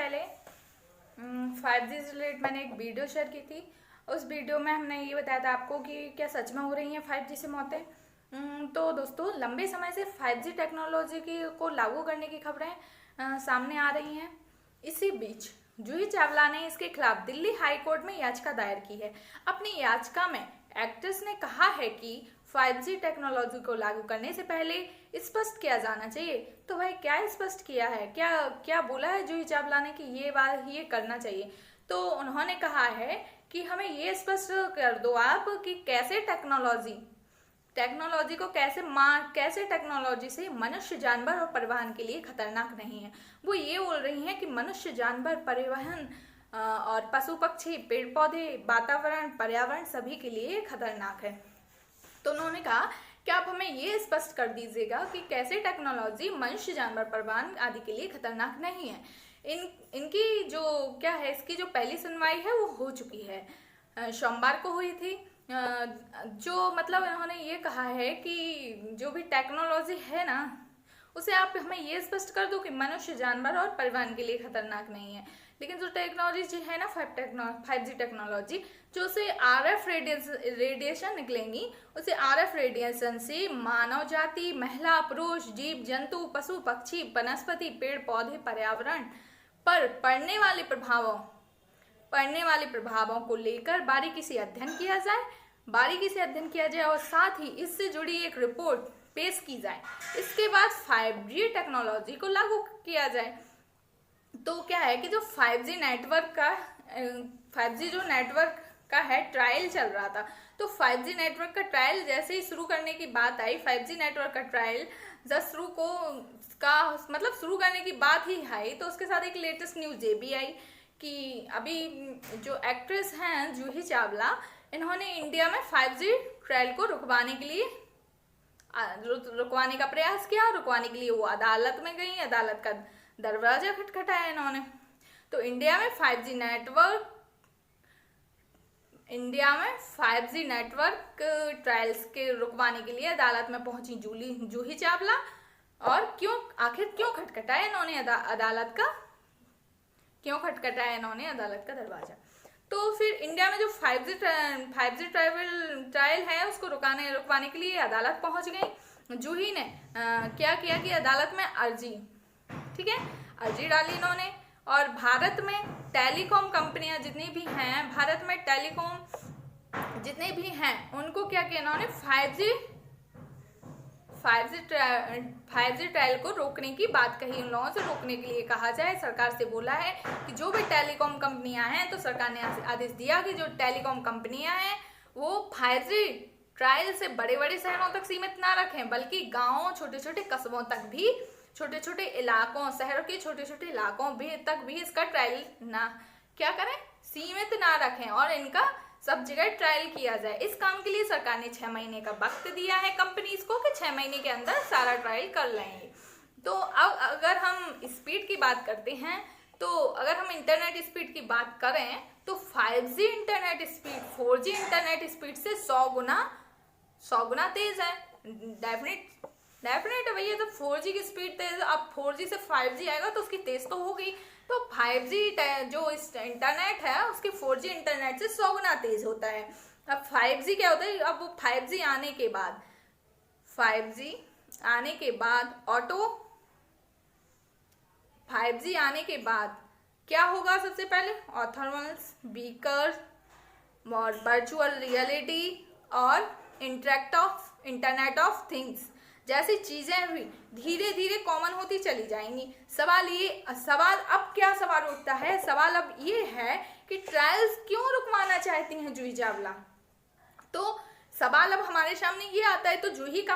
पहले 5G से related मैंने एक वीडियो शेयर की थी। उस वीडियो में हमने ये बताया था आपको कि क्या सच में हो रही हैं 5G से मौतें। तो दोस्तों, लंबे समय से 5G टेक्नोलॉजी को लागू करने की खबरें सामने आ रही हैं। इसी बीच जूही चावला ने इसके खिलाफ दिल्ली हाई कोर्ट में याचिका दायर की है। अपनी याचिका में एक्ट्रेस ने कहा है कि 5G टेक्नोलॉजी को लागू करने से पहले स्पष्ट किया जाना चाहिए। तो भाई क्या स्पष्ट किया है, क्या क्या बोला है जूही चावला ने कि ये करना चाहिए। तो उन्होंने कहा है कि हमें ये स्पष्ट कर दो आप कि कैसे टेक्नोलॉजी को कैसे टेक्नोलॉजी से मनुष्य, जानवर और परिवहन के लिए खतरनाक नहीं है। वो ये बोल रही हैं कि मनुष्य, जानवर, परिवहन और पशु पक्षी, पेड़ पौधे, वातावरण, पर्यावरण सभी के लिए खतरनाक है। तो उन्होंने कहा कि आप हमें ये स्पष्ट कर दीजिएगा कि कैसे टेक्नोलॉजी मनुष्य, जानवर, परिवहन आदि के लिए खतरनाक नहीं है। इनकी जो क्या है, इसकी जो पहली सुनवाई है वो हो चुकी है, सोमवार को हुई थी। जो मतलब इन्होंने ये कहा है कि जो भी टेक्नोलॉजी है ना, उसे आप हमें ये स्पष्ट कर दो कि मनुष्य, जानवर और परिवहन के लिए खतरनाक नहीं है। लेकिन जो टेक्नोलॉजी है ना, 5G टेक्नोलॉजी, जो उसे RF रेडिएशन निकलेंगी, उसे RF रेडिएशन से मानव जाति, महिला, पुरुष, जीव जंतु, पशु पक्षी, वनस्पति, पेड़ पौधे, पर्यावरण पर पड़ने वाले प्रभावों को लेकर बारीकी से अध्ययन किया जाए और साथ ही इससे जुड़ी एक रिपोर्ट पेश की जाए। इसके बाद 5G टेक्नोलॉजी को लागू किया जाए। तो क्या है कि जो 5G जो नेटवर्क का है, ट्रायल चल रहा था। तो 5G नेटवर्क का ट्रायल जैसे ही शुरू करने की बात आई, 5G नेटवर्क का ट्रायल जब शुरू करने की बात ही आई, तो उसके साथ एक लेटेस्ट न्यूज ये भी आई कि अभी जो एक्ट्रेस हैं जूही चावला, इन्होंने इंडिया में 5G ट्रायल को रुकवाने का प्रयास किया। रुकवाने के लिए वो अदालत में गई, अदालत का दरवाजा खटखटाया इन्होंने। तो इंडिया में 5G नेटवर्क ट्रायल्स के रुकवाने के लिए अदालत में पहुंची जूही चावला। और आखिर क्यों खटखटाया इन्होंने अदालत का दरवाजा। तो फिर इंडिया में जो 5G ट्रायल है, उसको रुकवाने के लिए अदालत पहुंच गई। जूही ने क्या किया कि अदालत में अर्जी डाली इन्होंने। और भारत में टेलीकॉम कंपनियां जितनी भी हैं, उनको क्या किया इन्होंने, 5G ट्रायल को रोकने की बात कही। उन लोगों से रोकने के लिए कहा जाए, सरकार से बोला है कि जो भी टेलीकॉम कंपनियां हैं, तो सरकार ने आदेश दिया कि जो टेलीकॉम कंपनियां हैं वो 5G ट्रायल से बड़े बड़े शहरों तक सीमित ना रखें, बल्कि गाँव, छोटे छोटे कस्बों तक भी, छोटे छोटे इलाकों, शहरों के छोटे छोटे इलाकों तक भी इसका ट्रायल सीमित ना रखें और इनका सब जगह ट्रायल किया जाए। इस काम के लिए सरकार ने 6 महीने का वक्त दिया है कंपनीज को कि 6 महीने के अंदर सारा ट्रायल कर लेंगे। तो अब अगर हम स्पीड की बात करते हैं, तो अगर हम इंटरनेट स्पीड की बात करें, तो 5G internet speed 4G internet speed से 100 गुना तेज है। डेफिनेट है भैया, तो 4G की स्पीड तेज, अब 4G से 5G आएगा तो उसकी तेज तो होगी। तो 5G जो इंटरनेट है, उसके 4G इंटरनेट से 100 गुना तेज होता है। अब 5G क्या होता है, अब वो 5G आने के बाद क्या होगा, सबसे पहले ऑर्थोनमस व्हीकल्स और वर्चुअल रियलिटी और इंटरनेट ऑफ थिंग्स जैसी चीजें भी धीरे धीरे कॉमन होती चली जाएंगी। सवाल अब क्या सवाल उठता है, सवाल अब ये है कि ट्रायल्स क्यों रुकवाना चाहती हैं जूही चावला। तो सवाल अब हमारे सामने ये आता है। तो जूही का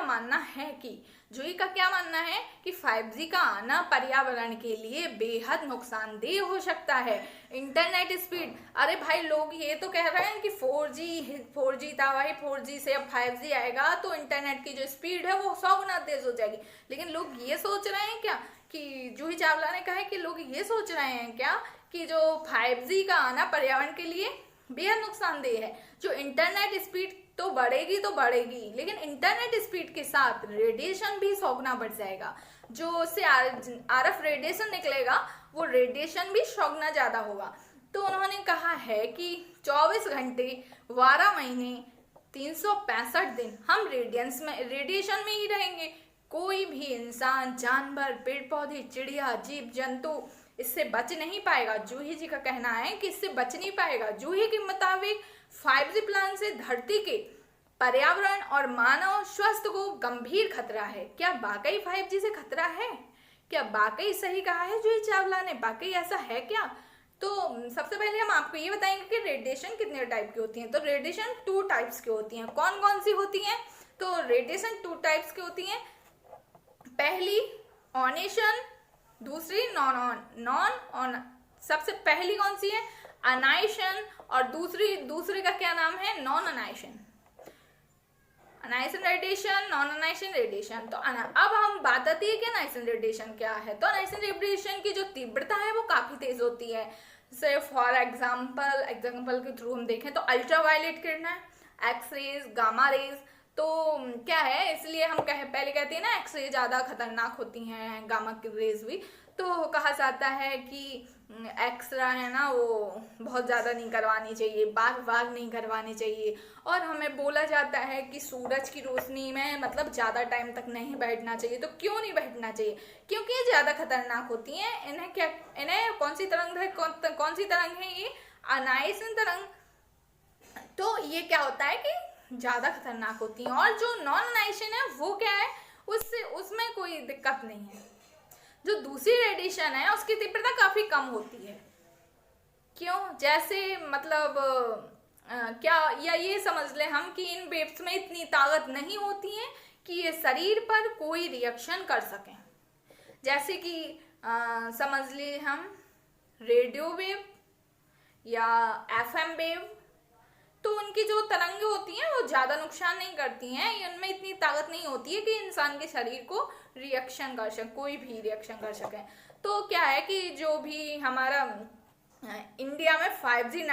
क्या मानना है कि 5G का आना पर्यावरण के लिए बेहद नुकसानदेह हो सकता है। इंटरनेट स्पीड, अरे भाई, लोग ये तो कह रहे हैं कि 4G था भाई, 4G से अब 5G आएगा तो इंटरनेट की जो स्पीड है वो 100 गुना तेज हो जाएगी। लेकिन लोग ये सोच रहे हैं क्या कि जूही चावला ने कहा है कि लोग ये सोच रहे हैं क्या कि जो 5G का आना पर्यावरण के लिए बेहद नुकसानदेह है। जो इंटरनेट स्पीड तो बढ़ेगी, लेकिन इंटरनेट स्पीड के साथ रेडिएशन भी 100 गुना बढ़ जाएगा। जो उससे आरएफ रेडिएशन निकलेगा वो रेडिएशन भी 100 गुना ज्यादा होगा। तो उन्होंने कहा है कि 24 घंटे 12 महीने 365 दिन हम रेडिएशन में ही रहेंगे। कोई भी इंसान, जानवर, पेड़ पौधे, चिड़िया, जीव जंतु इससे बच नहीं पाएगा। जूही जी का कहना है कि इससे बच नहीं पाएगा। जूही के मुताबिक 5G प्लान से धरती के पर्यावरण और मानव स्वास्थ्य को गंभीर खतरा है। क्या वाकई 5G से खतरा है? क्या वाकई सही कहा है जूही चावला ने? वाकई ऐसा है क्या? तो सबसे पहले हम आपको ये बताएंगे कि रेडिएशन कितने टाइप की होती हैं। तो रेडिएशन 2 टाइप्स की होती हैं। कौन कौन सी होती हैं? तो रेडिएशन 2 टाइप्स की होती हैं। पहली ऑनेशन, दूसरी नॉन। सबसे पहली कौन सी है? अनाइशन। और दूसरे का क्या नाम है? Non ionising. Ionising radiation, non ionising radiation. तो अब हम बात आती है कि अनाइसन रेडिएशन क्या है। तो अनाइसन रेडिएशन की जो तीव्रता है वो काफी तेज होती है। सिर्फ फॉर एग्जाम्पल के थ्रू हम देखें तो अल्ट्रावायलेट किरणें, एक्सरेज, गामा रेज। तो क्या है, इसलिए हम पहले कहते हैं ना एक्सरे ज्यादा खतरनाक होती हैं, गामा की रेज भी। तो कहा जाता है कि एक्सरा है ना वो बहुत ज़्यादा नहीं करवानी चाहिए, बार बार नहीं करवानी चाहिए। और हमें बोला जाता है कि सूरज की रोशनी में मतलब ज़्यादा टाइम तक नहीं बैठना चाहिए। तो क्यों नहीं बैठना चाहिए? क्योंकि ये ज़्यादा खतरनाक होती हैं। इन्हें कौन सी तरंग है ये? अनाइसन तरंग। तो ये क्या होता है कि ज़्यादा खतरनाक होती हैं। और जो नॉन अनाइसन है वो क्या है? उसमें कोई दिक्कत नहीं है। जो दूसरी रेडिएशन है उसकी तीव्रता काफी कम होती है। क्यों? जैसे मतलब क्या, या ये समझ ले हम कि इन वेव्स में इतनी ताकत नहीं होती है कि ये शरीर पर कोई रिएक्शन कर सकें। जैसे कि समझ ले हम रेडियो वेव या एफएम वेव, तो उनकी जो तरंगें होती हैं वो ज़्यादा नुकसान नहीं करती हैं। उनमें इतनी ताकत नहीं होती है कि इंसान के शरीर को रिएक्शन कर सके, कोई भी रिएक्शन कर सके। तो क्या है कि जो भी हमारा इंडिया में 5G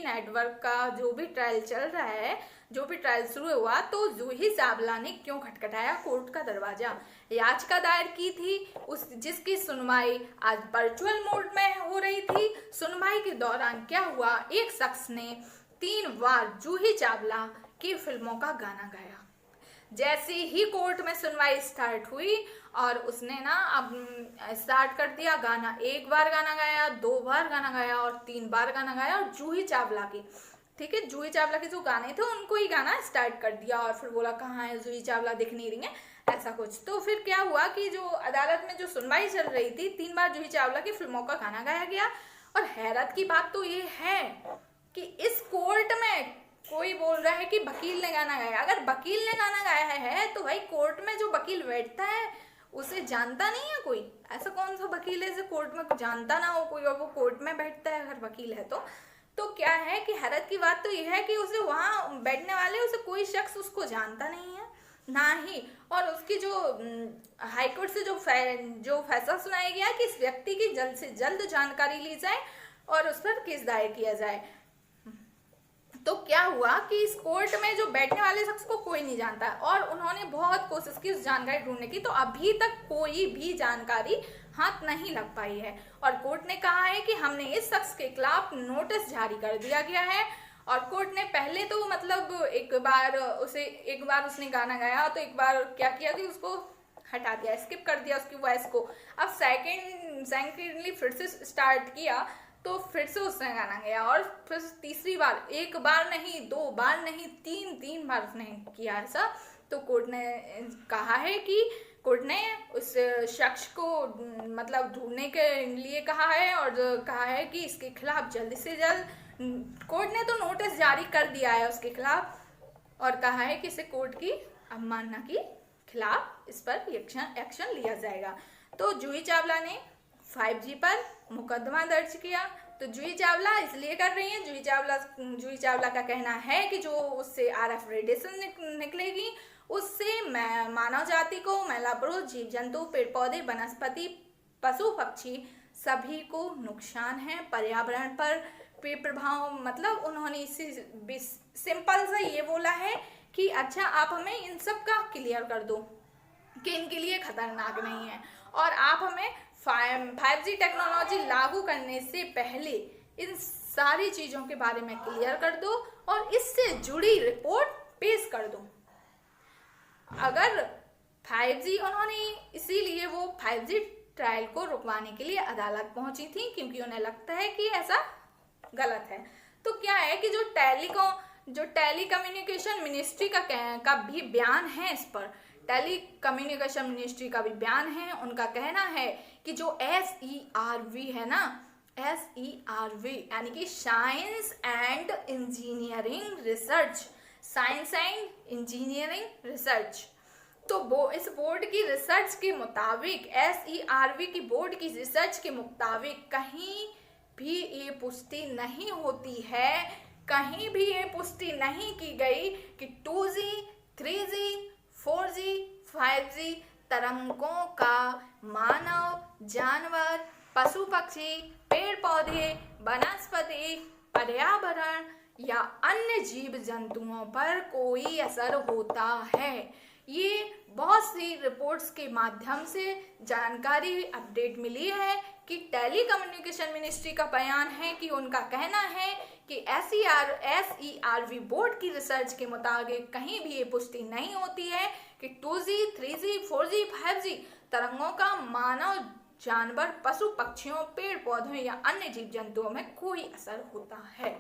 नेटवर्क का जो भी ट्रायल चल रहा है, जो भी ट्रायल शुरू हुआ, तो जूही चावला ने क्यों खटखटाया कोर्ट का दरवाजा? याचिका दायर की थी जिसकी सुनवाई आज वर्चुअल मोड में हो रही थी। सुनवाई के दौरान क्या हुआ? एक शख्स ने 3 बार जूही चावला की फिल्मों का गाना गाया। जैसे ही कोर्ट में सुनवाई स्टार्ट हुई और उसने ना अब स्टार्ट कर दिया गाना, 1 बार गाना गाया, 2 बार गाना गाया और 3 बार गाना गाया। और जूही चावला की, ठीक है, जूही चावला के जो गाने थे उनको ही गाना स्टार्ट कर दिया। और फिर बोला कहाँ है जूही चावला, दिख नहीं रही है, ऐसा कुछ। तो फिर क्या हुआ कि जो अदालत में जो सुनवाई चल रही थी, 3 बार जूही चावला की फिल्मों का गाना गाया गया। और हैरत की बात तो ये है कि इस कोर्ट में कोई बोल रहा है कि वकील ने गाना गाया। अगर वकील ने गाना गाया है तो भाई कोर्ट में जो वकील बैठता है उसे जानता नहीं है कोई? ऐसा कौन सा वकील है जो कोर्ट में जानता ना हो कोई, और वो कोर्ट में बैठता है अगर वकील है तो क्या है कि हैरत की बात तो यह है कि उसे वहाँ बैठने वाले उसे कोई शख्स उसको जानता नहीं है ना ही। और उसकी जो हाईकोर्ट से जो फैसला सुनाया गया कि इस व्यक्ति की जल्द से जल्द जानकारी ली जाए और उस पर केस दायर किया जाए। तो क्या हुआ कि इस कोर्ट में जो बैठने वाले शख्स को कोई नहीं जानता और उन्होंने बहुत कोशिश की उस जानकारी ढूंढने की, तो अभी तक कोई भी जानकारी हाथ नहीं लग पाई है। और कोर्ट ने कहा है कि हमने इस शख्स के खिलाफ नोटिस जारी कर दिया गया है। और कोर्ट ने पहले तो मतलब एक बार उसने गाना गाया तो एक बार क्या किया कि उसको हटा दिया, स्किप कर दिया उसकी वॉइस को। अब सेकेंडली फिर से स्टार्ट किया तो फिर से उसने गाना गाया। और फिर तीसरी बार, 1 बार नहीं, 2 बार नहीं, 3 बार उसने किया ऐसा। तो कोर्ट ने कहा है कि कोर्ट ने उस शख्स को मतलब ढूंढने के लिए कहा है और कहा है कि इसके खिलाफ जल्द से जल्द, कोर्ट ने तो नोटिस जारी कर दिया है उसके खिलाफ और कहा है कि इसे कोर्ट की अवमानना के खिलाफ इस पर एक्शन लिया जाएगा। तो जूही चावला ने 5G पर मुकदमा दर्ज किया। तो जूही चावला इसलिए कर रही हैं, जूही चावला का कहना है कि जो उससे आरएफ रेडिएशन निकलेगी उससे मानव जाति को, महिला पुरुष, जीव जंतु, पेड़ पौधे, वनस्पति, पशु पक्षी सभी को नुकसान है। पर्यावरण पर पे प्रभाव, मतलब उन्होंने इसी सिंपल सा ये बोला है कि अच्छा आप हमें इन सब का क्लियर कर दो कि इनके लिए खतरनाक नहीं है, और आप हमें 5G टेक्नोलॉजी लागू करने से पहले इन सारी चीज़ों के बारे में क्लियर कर दो और इससे जुड़ी रिपोर्ट पेश कर दो। अगर 5G उन्होंने, इसीलिए वो 5G ट्रायल को रुकवाने के लिए अदालत पहुंची थी, क्योंकि उन्हें लगता है कि ऐसा गलत है। तो क्या है कि जो टेलीकम्युनिकेशन मिनिस्ट्री का भी बयान है, इस पर टेलीकम्युनिकेशन मिनिस्ट्री का भी बयान है। उनका कहना है कि जो SERV है ना, SERV यानी कि science and engineering research, science and engineering research, तो इस बोर्ड की रिसर्च के मुताबिक, SERV की बोर्ड की रिसर्च के मुताबिक कहीं भी ये पुष्टि नहीं होती है, कहीं भी ये पुष्टि नहीं की गई कि 2G, 3G, 4G, 5G तरंगों का मानव, जानवर, पशु पक्षी, पेड़ पौधे, वनस्पति, पर्यावरण या अन्य जीव जंतुओं पर कोई असर होता है। ये बहुत सी रिपोर्ट्स के माध्यम से जानकारी अपडेट मिली है कि टेलीकम्युनिकेशन मिनिस्ट्री का बयान है कि उनका कहना है कि SERV बोर्ड की रिसर्च के मुताबिक कहीं भी ये पुष्टि नहीं होती है कि 2G, 3G, 4G, 5G तरंगों का मानव, जानवर, पशु पक्षियों, पेड़ पौधों या अन्य जीव जंतुओं में कोई असर होता है।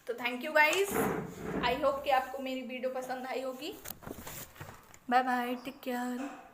तो thank you guys, I hope कि आपको मेरी वीडियो पसंद आई होगी। Bye bye, take care.